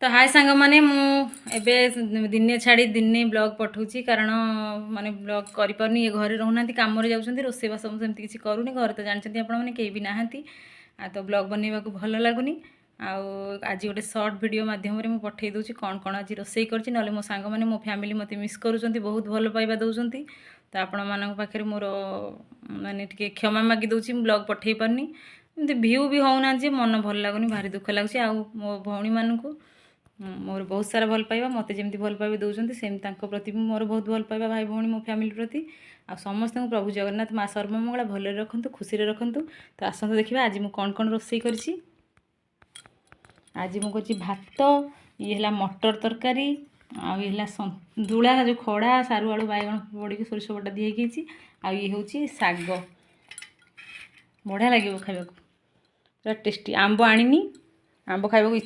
तो हाय सांग माने एबे दिने छाड़ी दिने ब्लॉग पठाऊँ कारण माने ब्लॉग करि परनी ये घरे रहना काम जाऊँच रोषेईबास सेमती किसी करूनी घर तो जानते आपण मैंने कहीं भी नहांती तो ब्लॉग बनवा को भल लगुनि आज गोटे सर्ट वीडियो मध्यम मुझे पठे दूसरी कौन कौन आज रोषे कर मो सांग मैंने मो फैमिली मत मिस करुँच बहुत भल पाइबा दौरान तो आपण मान पाखे मोर माने क्षमा मागी दूसरी ब्लॉग पठे पारनी एमती भ्यू भी होना मन भल लगुनि भारी दुख लगुच आ मो भौणी मानू मोर बहुत सारा भल पाइबा मत जमी भल पाइबा दौरान सेमती प्रति मोर बहुत भल पाइबा भाई भौणी मो फैमिली प्रति आ समस्त प्रभु जगन्नाथ माँ सर्वमंगला भल रखु खुशी रखु तो आसतु देखा आज मुझे कौन कौन रोषे कर आज मुझे भात ये है मटर तरकारी आला सतुला जो खड़ा सारू आलू बैगण पड़ी सोरिष बटा दिखाई ये हूँ शाग बढ़िया लगे खावा पूरा टेस्टी आंब आनी आंब खावा